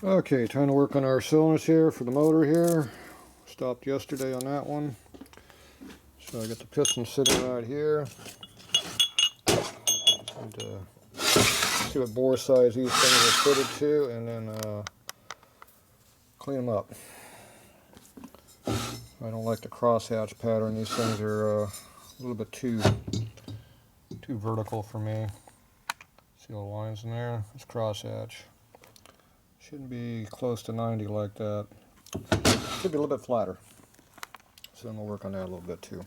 Okay, time to work on our cylinders here for the motor here. Stopped yesterday on that one. So I got the piston sitting right here. And see what bore size these things are fitted to, and then clean them up. I don't like the crosshatch pattern. These things are a little bit too vertical for me. See all the lines in there? It's crosshatch. Shouldn't be close to 90 like that. Should be a little bit flatter. So I'm going to work on that a little bit too.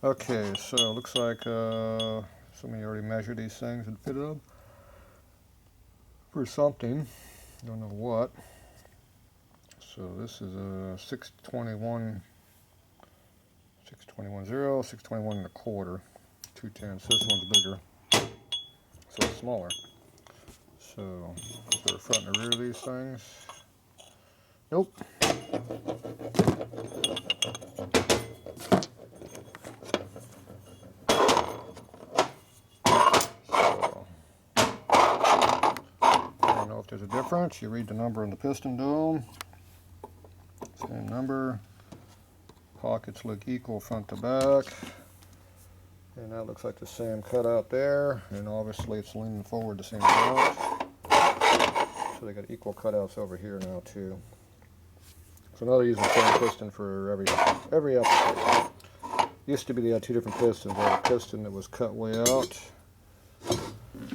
Okay, so it looks like somebody already measured these things and fitted them for something. Don't know what. So this is a 621, 621.0, 621 and a quarter, 210. So this one's bigger, so it's smaller. So is there a front and a rear of these things? Nope. There's a difference. You read the number in the piston dome. Same number. Pockets look equal front to back. And that looks like the same cutout there. And obviously it's leaning forward the same amount. So they got equal cutouts over here now too. So now they're using the same piston for every application. Used to be they had two different pistons. They had a piston that was cut way out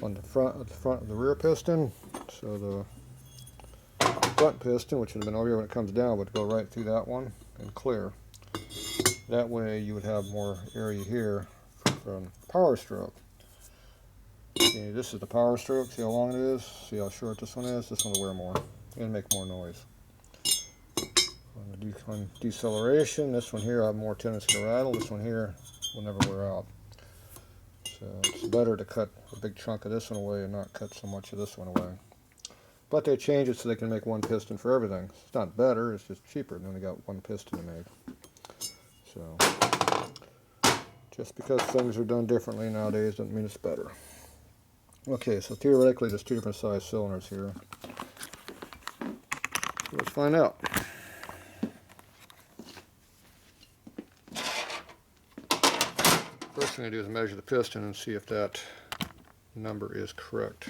on the front of the rear piston. So the front piston, which would have been over here when it comes down, would go right through that one and clear. That way you would have more area here for power stroke. Okay, this is the power stroke. See how long it is? See how short this one is? This one will wear more and make more noise. On deceleration, this one here will have more tendency to rattle. This one here will never wear out. So it's better to cut a big chunk of this one away and not cut so much of this one away. But they change it so they can make one piston for everything. It's not better, it's just cheaper. Then they got one piston to make. So just because things are done differently nowadays doesn't mean it's better. Okay, so theoretically there's two different size cylinders here. So let's find out. First thing I do is measure the piston and see if that number is correct.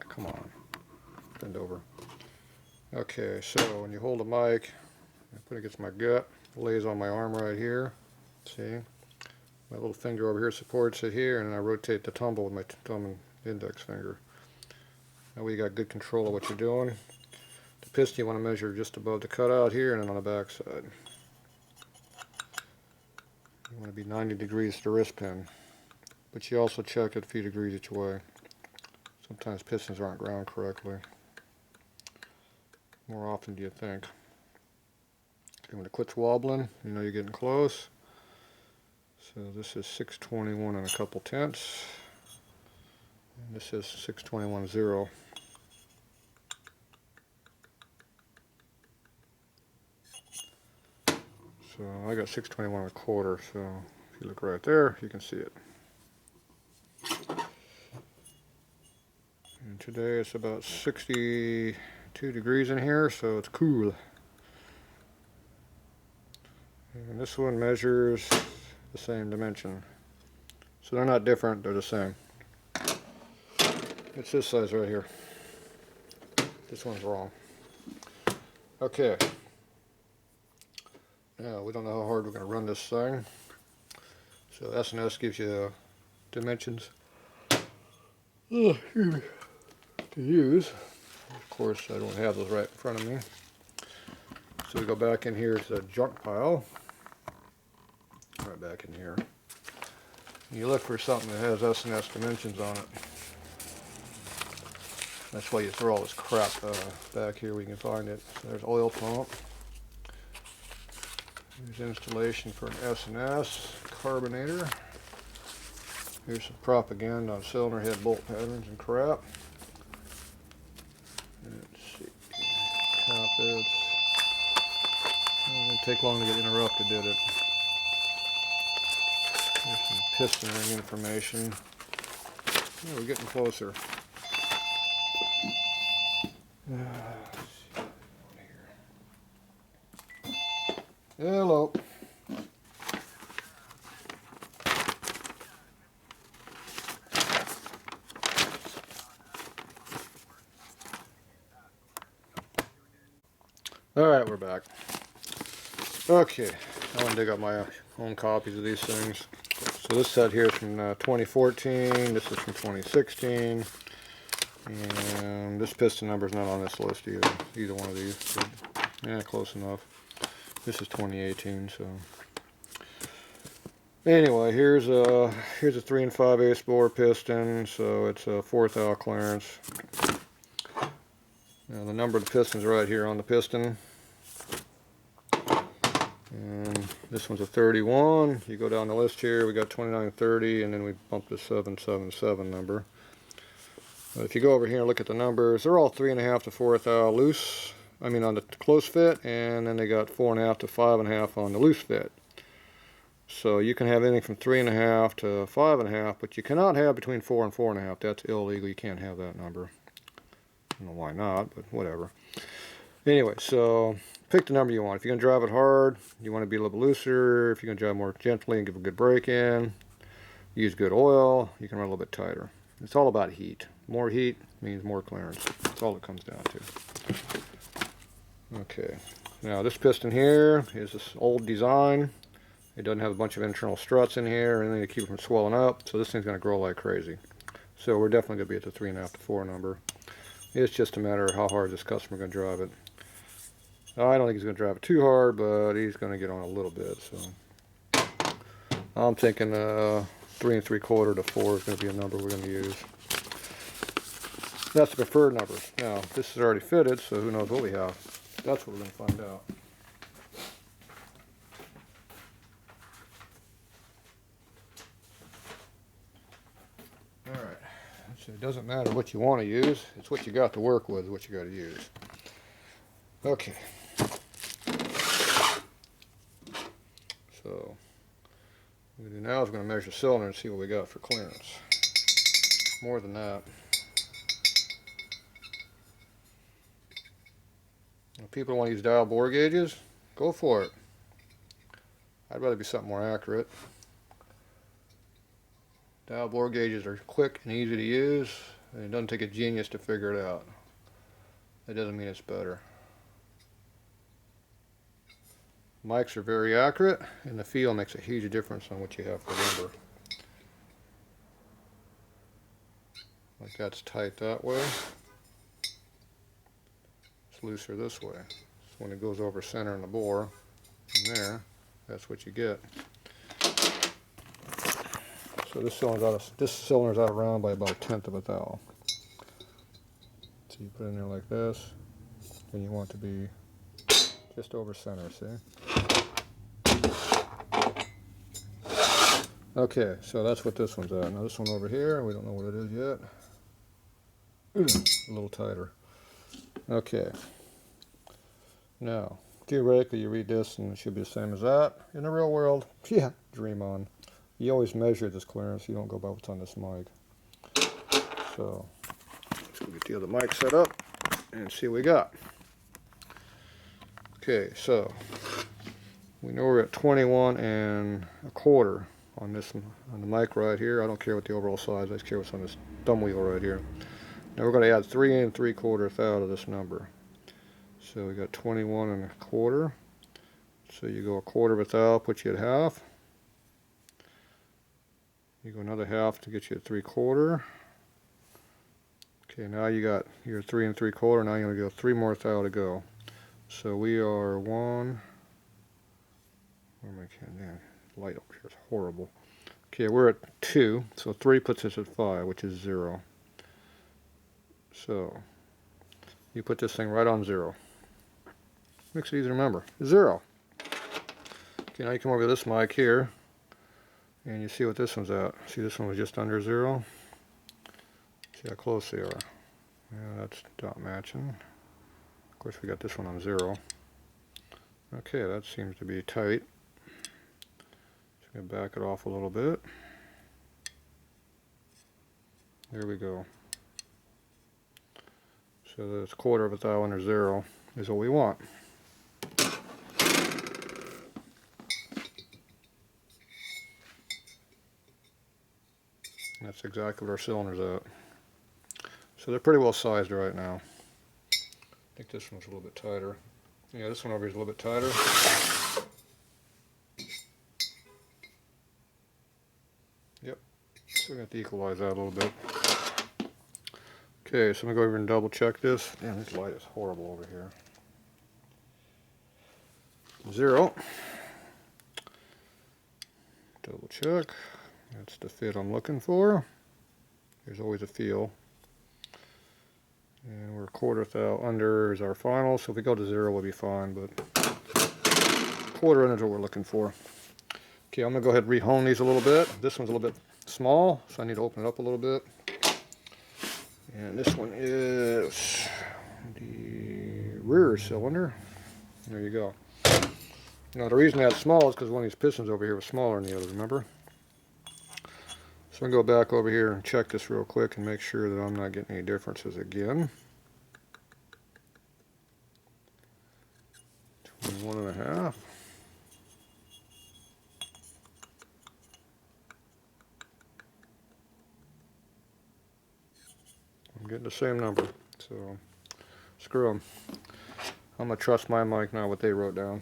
Come on, bend over. Okay, so when you hold the mic, I put it against my gut, it lays on my arm right here. See, my little finger over here supports it here, and then I rotate the tumble with my thumb and index finger. That way you got good control of what you're doing. The piston you want to measure just above the cutout here and then on the back side. You want to be 90 degrees to the wrist pin, but you also check it a few degrees each way. Sometimes pistons aren't ground correctly. More often do you think. Okay, when it quits wobbling, you know you're getting close. So this is 621 and a couple tenths. And this is 621.0. So I got 621 and a quarter, so if you look right there, you can see it. And today it's about 62 degrees in here, so it's cool. And this one measures the same dimension. So they're not different, they're the same. It's this size right here. This one's wrong. Okay. Now, we don't know how hard we're going to run this thing. So S&S gives you dimensions to use. Of course, I don't have those right in front of me. So we go back in here to the junk pile. Right back in here. And you look for something that has S&S dimensions on it. That's why you throw all this crap back here where you can find it. So there's oil pump. There's installation for an S&S carbonator. Here's some propaganda on cylinder head bolt patterns and crap. Let's see. Top bits. And then take long to get interrupted, did it? Here's some piston ring information. Yeah, we're getting closer. Hello. Alright, we're back. Okay, I want to dig up my own copies of these things. So this set here is from 2014, this is from 2016, and this piston number is not on this list either one of these, but yeah, close enough. This is 2018, so anyway, here's a 3 5/8 bore piston, so it's a 4th thou clearance. Now the number of the pistons right here on the piston. And this one's a 31. You go down the list here, we got 29, 30, and then we bump the 777 number. If you go over here and look at the numbers, they're all 3.5 to 4 thou loose. I mean on the close fit, and then they got 4.5 to 5.5 on the loose fit. So you can have anything from 3.5 to 5.5, but you cannot have between 4 and 4.5. That's illegal. You can't have that number. I don't know why not, but whatever. Anyway, so pick the number you want. If you're going to drive it hard, you want to be a little bit looser. If you're going to drive more gently and give a good brake in, use good oil, you can run a little bit tighter. It's all about heat. More heat means more clearance. That's all it comes down to. Okay, now this piston here is this old design. It doesn't have a bunch of internal struts in here or anything to keep it from swelling up, so this thing's going to grow like crazy. So we're definitely going to be at the 3.5 to 4 number. It's just a matter of how hard this customer is going to drive it. I don't think he's going to drive it too hard, but he's going to get on a little bit. So I'm thinking 3 3/4 to 4 is going to be a number we're going to use. That's the preferred number. Now this is already fitted, so who knows what we have. That's what we're going to find out. Alright, so it doesn't matter what you want to use, it's what you got to work with, what you got to use. Okay. So, what we do now is we're going to measure the cylinder and see what we got for clearance. More than that. If people want to use dial bore gauges, go for it. I'd rather be something more accurate. Dial bore gauges are quick and easy to use, and it doesn't take a genius to figure it out. That doesn't mean it's better. Mics are very accurate, and the feel makes a huge difference on what you have for number. Like that's tight that way. It's looser this way. So when it goes over center in the bore, and there, that's what you get. So this cylinder's out of round by about 1/10 of a thou. So you put it in there like this, and you want it to be just over center, see? Okay, so that's what this one's at. Now this one over here, we don't know what it is yet. A little tighter. Okay. Now, theoretically you read this and it should be the same as that. In the real world, yeah, dream on. You always measure this clearance, you don't go by what's on this mic. So, let's go get the other mic set up and see what we got. Okay, so we know we're at 21 1/4 on this one, on the mic right here. I don't care what the overall size, I just care what's on this thumb wheel right here. Now we're going to add 3 3/4 thou to this number. So we got 21 1/4. So you go 1/4 of a thou, put you at half. You go another half to get you at 3/4. Okay, now you got your 3 3/4. Now you're going to go 3 more thou to go. So we are 1. Where am I? Man, light over here is horrible. Okay, we're at 2. So 3 puts us at 5, which is 0. So you put this thing right on 0. Makes it easy to remember. 0. Okay, now you come over to this mic here. And you see what this one's at. See, this one was just under 0. See how close they are. Yeah, that's dot matching. Of course, we got this one on 0. Okay, that seems to be tight. Just gonna back it off a little bit. There we go. So that's 1/4 of a thou under 0 is what we want. That's exactly what our cylinder's at. So they're pretty well sized right now. I think this one's a little bit tighter. Yeah, this one over here is a little bit tighter. Yep, so we're going to have to equalize that a little bit. Okay, so I'm going to go over and double check this. Damn, this light is horrible over here. 0. Double check. That's the fit I'm looking for. There's always a feel. And we're 1/4 thou under is our final, so if we go to 0 we'll be fine, but 1/4 under is what we're looking for. Okay, I'm going to go ahead and re-hone these a little bit. This one's a little bit small, so I need to open it up a little bit. And this one is the rear cylinder. There you go. Now the reason that's small is because one of these pistons over here was smaller than the other, remember? So I'm going to go back over here and check this real quick and make sure that I'm not getting any differences again. 21.5. I'm getting the same number, so screw them. I'm going to trust my mic, not what they wrote down.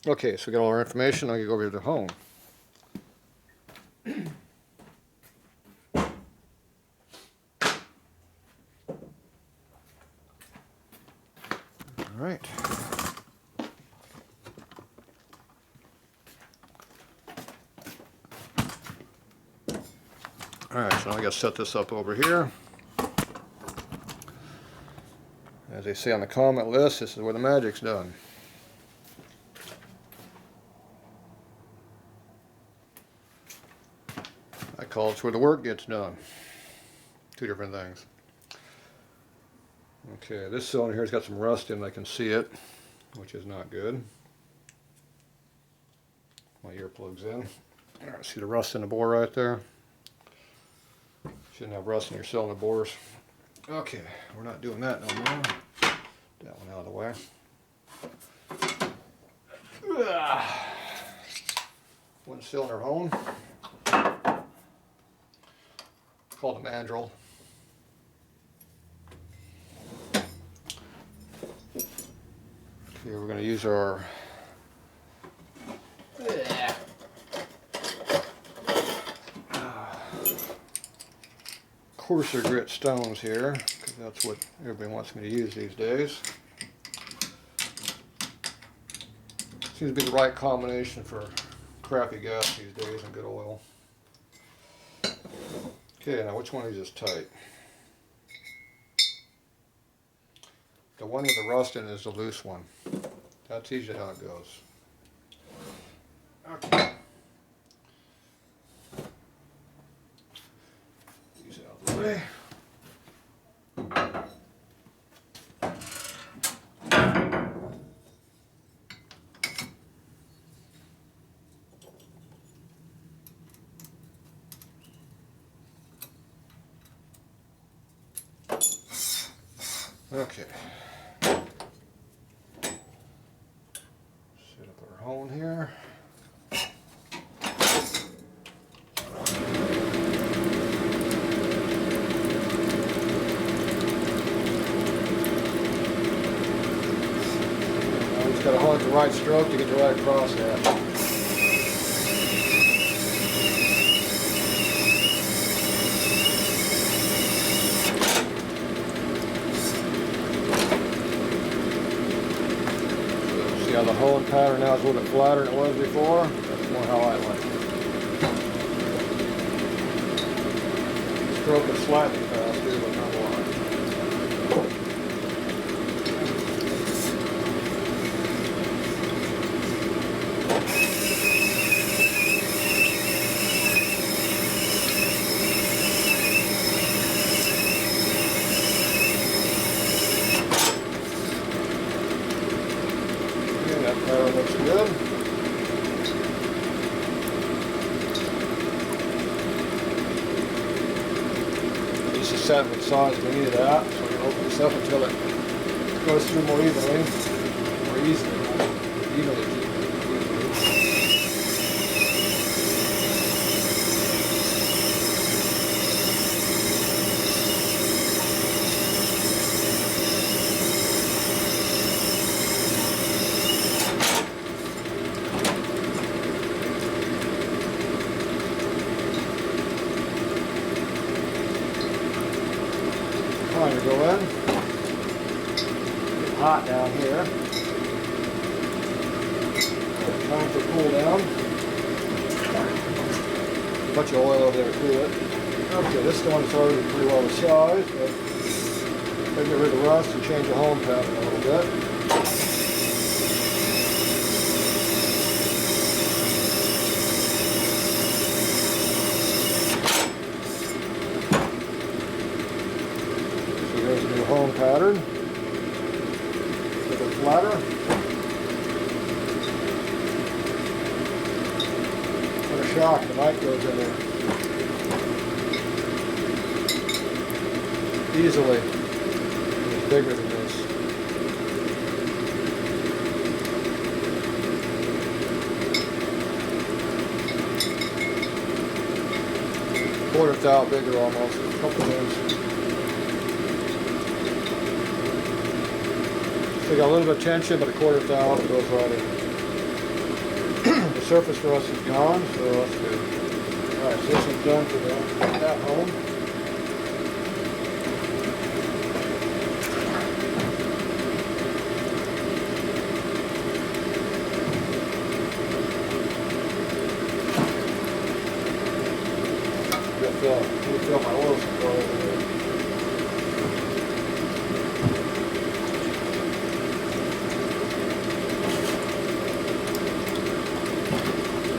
Okay, so we got all our information. I'm going to go over to the home. Alright. Alright, so I got to set this up over here. As they say on the comment list, this is where the magic's done. I call it where the work gets done. Two different things. Okay, this cylinder here's got some rust in it. I can see it, which is not good. My earplug's in. Alright, see the rust in the bore right there? Shouldn't have rust in your cylinder bores. Okay, we're not doing that no more. That one out of the way. One cylinder hone. Called a mandrel. Okay, we're going to use our coarser grit stones here, because that's what everybody wants me to use these days. Seems to be the right combination for crappy gas these days and good oil. Okay, now which one of these is tight? The one with the rust in it is the loose one. That's usually how it goes. Okay. Use it out of the way. Okay. Set up our hone here. Now just got to hold the right stroke to get the right crosshatch. See how the hoeing pattern now is a little bit flatter than it was before? That's more how I like it. Stroke is slightly faster, but not a lot. set with size we need it at. So we're going to open this up until it goes through more evenly, more easily. Time to go in. It's hot down here. Time for cool down. Bunch of oil over there to cool it. Okay, this one's already pretty well sized, but maybe get rid of rust and change the home pattern a little bit. There's a new home pattern. A bit flatter. What a shock, the light goes in there. Easily. It's bigger than this. Quarter thou bigger almost, a couple of inches. We got a little bit of tension, but a quarter thou goes right in. The surface rust is gone, so that's good. Alright, so this is done for that home. Let me fill my oil supply over here.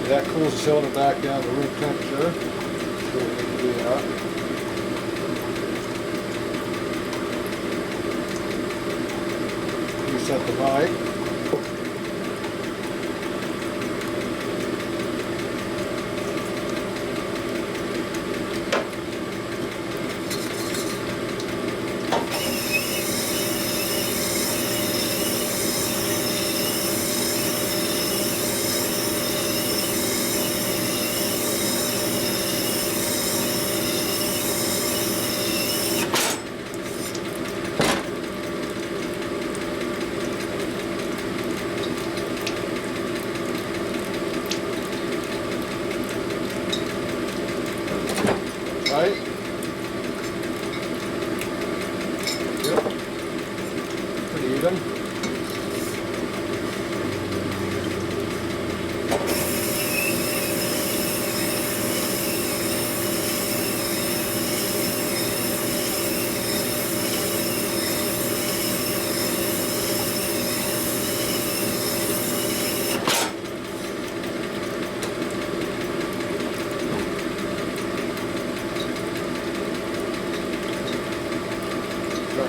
That cools the cylinder back down to room temperature. So we need to do that. Reset the mic. Right? Yep. Pretty even.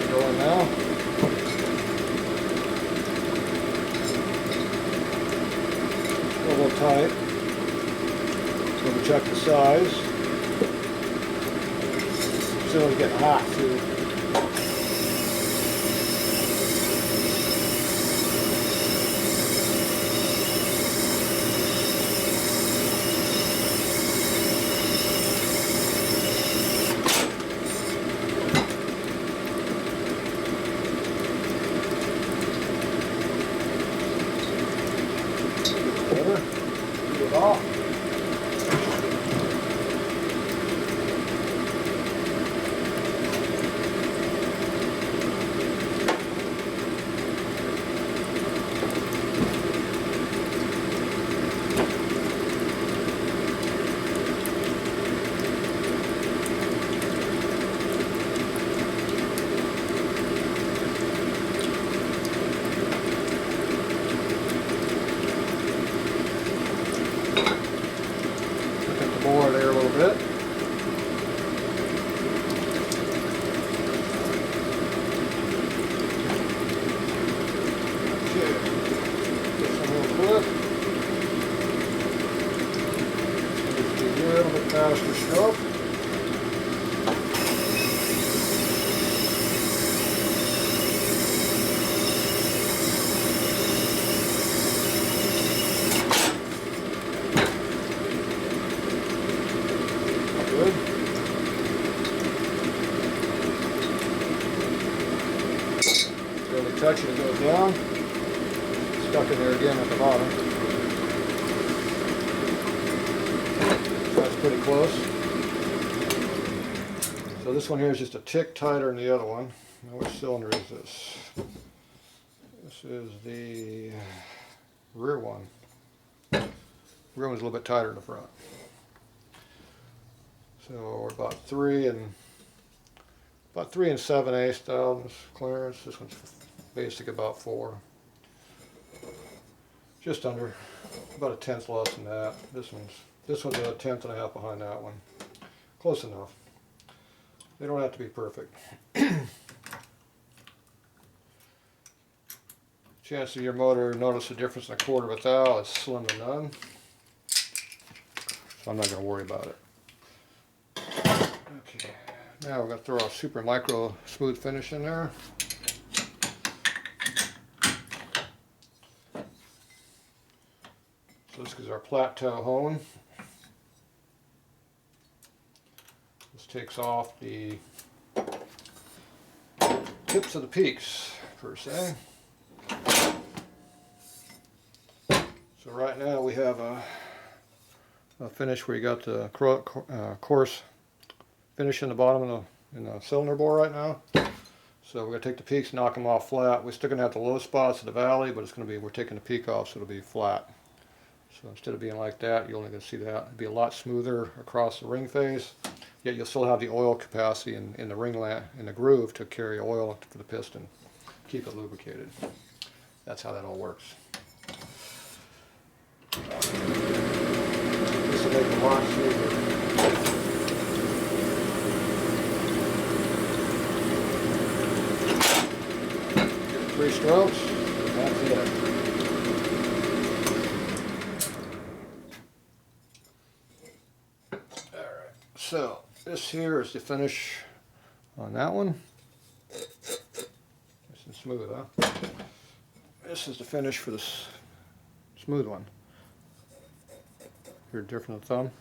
Going now. A little tight. So we check the size. So it's getting hot too. It off. More there a little bit. Okay, get some real quick. Just a little bit faster stroke. pretty close. So this one here is just a tick tighter than the other one. Now which cylinder is this? This is the rear one. The rear one's a little bit tighter in the front. So we're about 3 7/8 thousandths clearance. This one's basic about 4. Just under, about a tenth less than that. This one's a tenth and a half behind that one. Close enough. They don't have to be perfect. Chance of your motor notice a difference in a quarter of a thou is slim to none. So I'm not going to worry about it. Okay, now we're going to throw a super micro smooth finish in there. So this is our plateau hone. This takes off the tips of the peaks, per se. So right now we have a finish where you got the coarse finish in the bottom of the cylinder bore right now. So we're going to take the peaks, knock them off flat. We're still going to have the low spots of the valley, but it's going to be, we're taking the peak off, so it'll be flat. So instead of being like that, you're only going to see that. It'll be a lot smoother across the ring face, yet you'll still have the oil capacity in the ring in the groove to carry oil for the piston, keep it lubricated. That's how that all works. This will make it a lot smoother. 3 strokes, and that's it. Alright, so this here is the finish on that one. Nice and smooth, huh? This is the finish for this smooth one. Here, different than the thumb.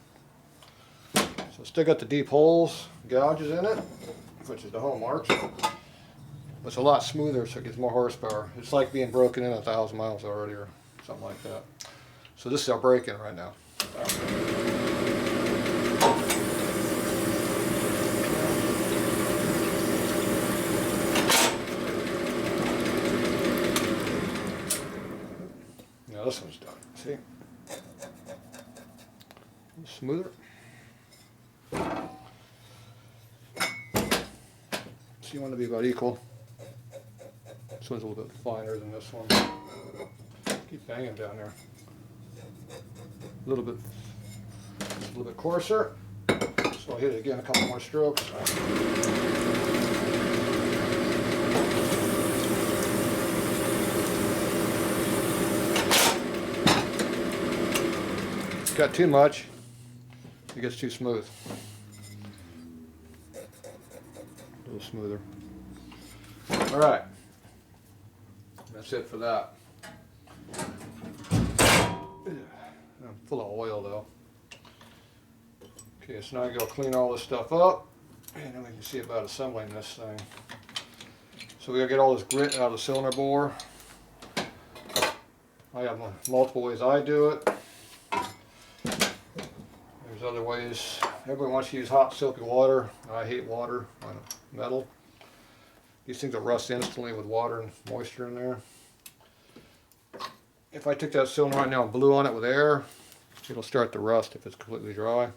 So still got the deep holes, gouges in it, which is the hole marks. But it's a lot smoother, so it gets more horsepower. It's like being broken in 1,000 miles already, or something like that. So this is our break-in right now. Now this one's done. See? Smoother. So you want to be about equal. This one's a little bit finer than this one. Keep banging down there. A little bit coarser. So I'll hit it again a couple more strokes. Got too much, it gets too smooth. A little smoother. All right, that's it for that. I'm full of oil though. Okay, so now I go clean all this stuff up, and then we can see about assembling this thing. So we gotta get all this grit out of the cylinder bore. I have multiple ways I do it. There's other ways. Everyone wants to use hot soapy water. I hate water on metal. These things will rust instantly with water and moisture in there. If I took that cylinder right now and blew on it with air, it'll start to rust if it's completely dry.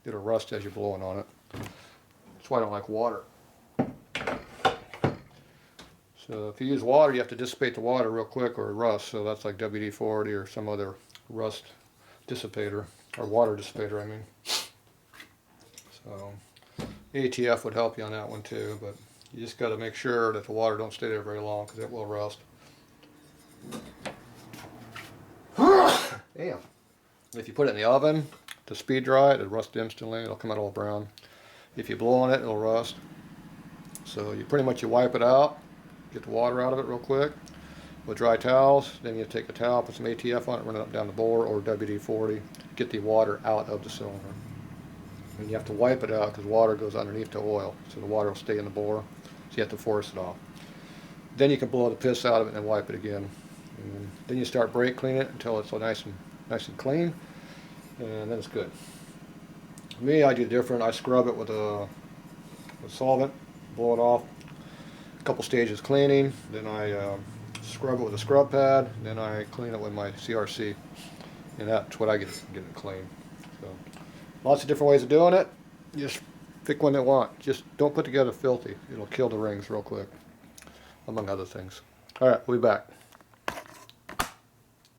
It'll rust as you're blowing on it. That's why I don't like water. So if you use water, you have to dissipate the water real quick or it rusts. So that's like WD-40 or some other rust dissipator, or water dissipator, I mean. So ATF would help you on that one too, but you just got to make sure that the water don't stay there very long because it will rust. Damn. If you put it in the oven to speed dry it, it'll rust instantly. It'll come out all brown. If you blow on it, it'll rust. So you pretty much wipe it out, get the water out of it real quick with dry towels. Then you take a towel, put some ATF on it, run it up down the bore, or WD-40, get the water out of the cylinder. And you have to wipe it out because water goes underneath the oil, so the water will stay in the bore. So you have to force it off. Then you can blow the piss out of it and wipe it again. And then you start brake cleaning it until it's all nice and clean, and then it's good. Me, I do different. I scrub it with a solvent, blow it off, a couple stages cleaning, then I scrub it with a scrub pad, then I clean it with my CRC, and that's what I get it clean. So, lots of different ways of doing it. Just pick one that you want. Just don't put together filthy. It'll kill the rings real quick, among other things. All right, we'll be back.